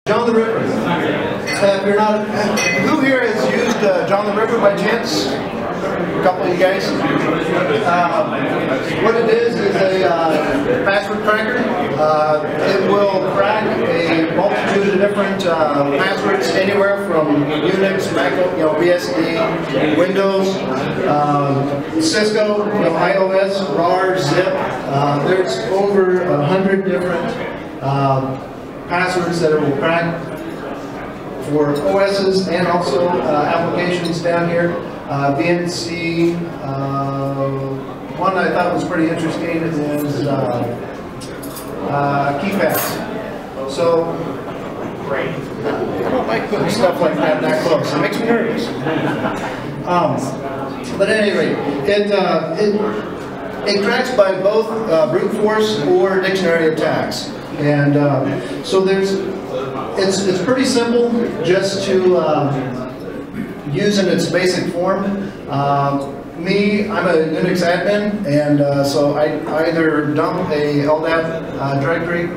John the Ripper. If you're not, who here has used John the Ripper by chance? A couple of you guys. What it is a password cracker. It will crack a multitude of different passwords, anywhere from Unix, Mac, BSD, Windows, Cisco, iOS, RAR, Zip. There's over 100 different passwords that it will crack for OSs and also applications down here. VNC, one I thought was pretty interesting is KeyPass. So, I don't like putting stuff like that close. It makes me nervous. But at any rate, it cracks by both brute force or dictionary attacks. And so it's pretty simple just to use in its basic form. I'm a Unix admin, and so I either dump a LDAP directory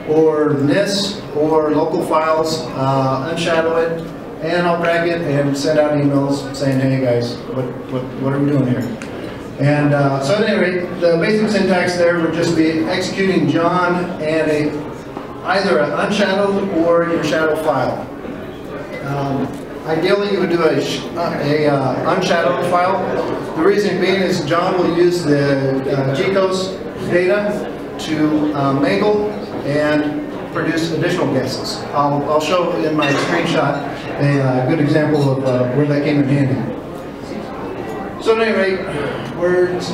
or NIS or local files, unshadow it, and I'll crack it and send out emails saying, hey guys, what are we doing here? And so at any rate, the basic syntax there would just be executing John and either an unshadowed or your shadow file. Ideally, you would do a unshadowed file. The reason being is John will use the GCOS data to mangle and produce additional guesses. I'll show in my screenshot a good example of where that came in handy. So at any rate, words.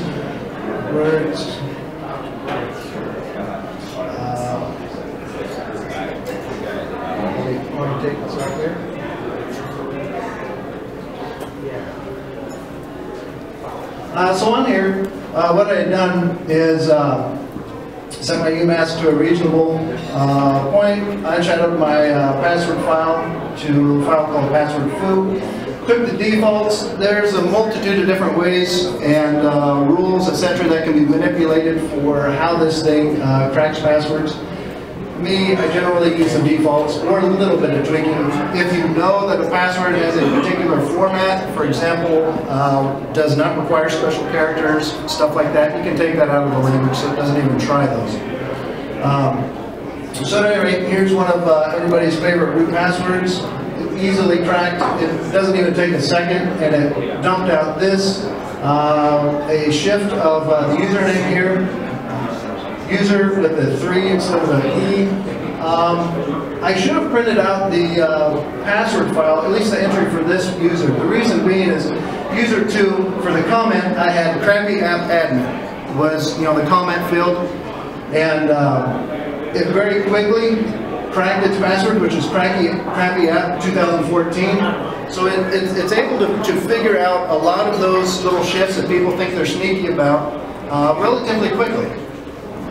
Want to take this out there? So on here, what I had done is set my UMask to a reasonable point. I unshadowed my password file to a file called password foo. Took the defaults. There's a multitude of different ways and rules, etc., that can be manipulated for how this thing cracks passwords. Me, I generally use the defaults or a little bit of tweaking. If you know that a password has a particular format, for example, does not require special characters, stuff like that, you can take that out of the language so it doesn't even try those. So at any rate, here's one of everybody's favorite root passwords. Easily cracked. It doesn't even take a second, and it dumped out this. A shift of the username here. User with the 3 instead of an E. I should have printed out the password file, at least the entry for this user. The reason being is user 2, for the comment, I had crappy app admin, was the comment field, and it very quickly cracked its password, which is crappy app 2014. So it's able to figure out a lot of those little shifts that people think they're sneaky about relatively quickly.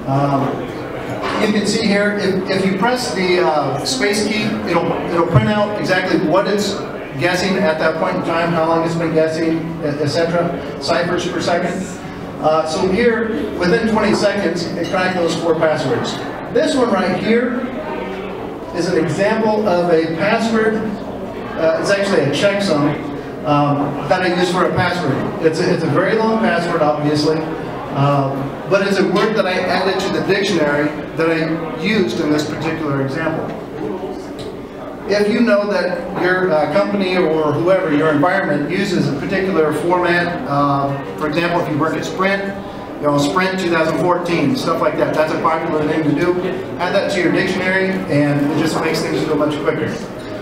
You can see here, if you press the space key, it'll print out exactly what it's guessing at that point in time, how long it's been guessing, etc. Ciphers per second. So here, within 20 seconds, it cracked those 4 passwords. This one right here is an example of a password. It's actually a checksum that I use for a password. It's a very long password, obviously. But it's a word that I added to the dictionary that I used in this particular example. If you know that your company or whoever, your environment, uses a particular format, for example, if you work at Sprint, Sprint 2014, stuff like that, that's a popular thing to do. Add that to your dictionary, and it just makes things go much quicker.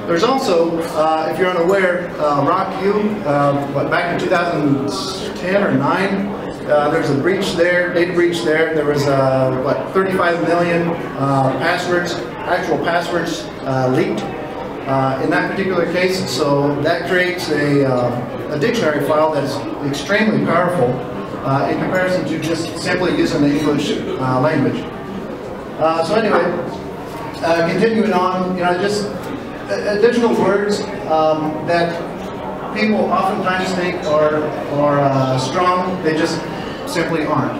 There's also, if you're unaware, RockU, back in 2010 or 9, there's a breach there, data breach there. There was 35 million passwords, actual passwords leaked in that particular case. So that creates a dictionary file that's extremely powerful in comparison to just simply using the English language. So anyway, continuing on, just additional words that people oftentimes think are strong, they just simply aren't.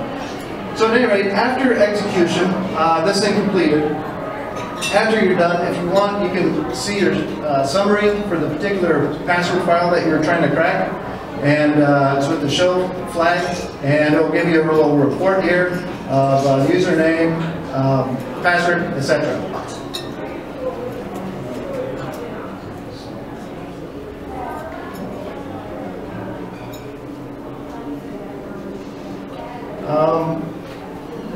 So at any rate, after execution, this thing completed, After you're done, if you want, you can see your summary for the particular password file that you're trying to crack. And it's with the show flag, and it'll give you a little report here of username, password, etc.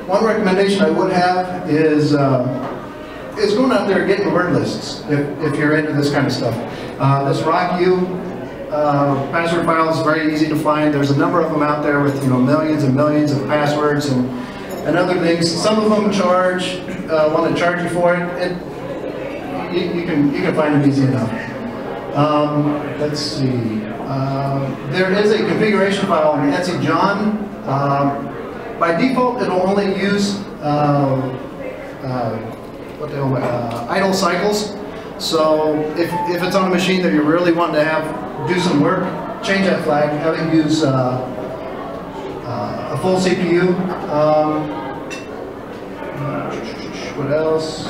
One recommendation I would have is going out there and getting word lists if you're into this kind of stuff. This RockU password file is very easy to find. There's a number of them out there with millions and millions of passwords and other things. Some of them want to charge you for it. You can find them easy enough. Let's see. There is a configuration file in Etsy John. By default, it'll only use idle cycles. So if it's on a machine that you really want to do some work, change that flag, have it use a full CPU. What else?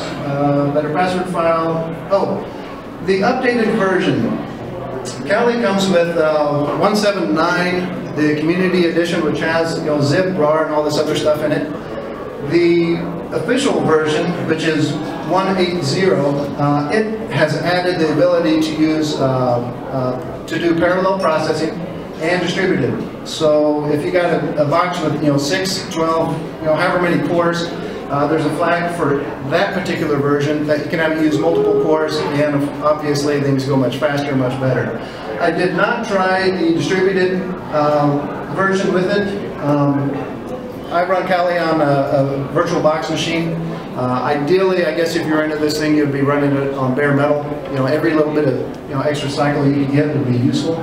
Better password file. Oh, the updated version. Kali comes with 179, the community edition, which has zip, RAR, and all this other stuff in it. The official version, which is 180, it has added the ability to use to do parallel processing and distributed. So if you got a box with 6, 12, however many cores, there's a flag for that particular version that you can have use multiple cores, and obviously things go much faster, much better. I did not try the distributed version with it. I run Kali on a virtual box machine. Ideally, I guess if you're into this thing, you'd be running it on bare metal. Every little bit of extra cycle you can get would be useful.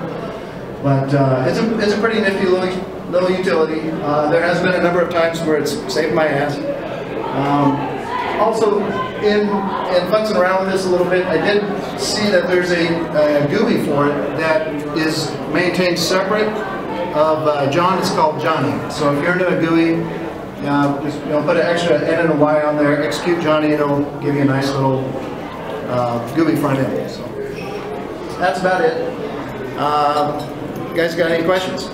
But it's a pretty nifty little utility. There has been a number of times where it's saved my ass. Also, in futzing around with this a little bit, I did see that there's a GUI for it that is maintained separate of John. It's called Johnny. So if you're into a GUI, just put an extra N and a Y on there, execute Johnny, it'll give you a nice little GUI front end. So that's about it. You guys got any questions?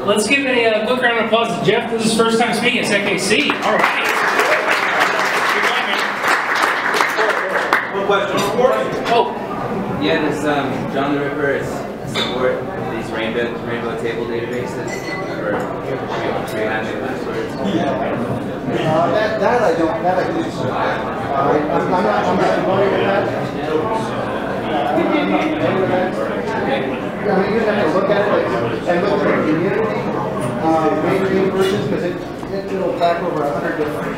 Let's give a quick round of applause to Jeff. This is his first time speaking at SecKC. All right. One question. Oh. Yeah, this John the Ripper is support these rainbow table databases for rehashing passwords. That I don't. That I do. I'm not familiar with that. I mean, you have to look at it and look at the community mainstream versions because it'll track over 100 different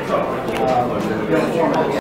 formats.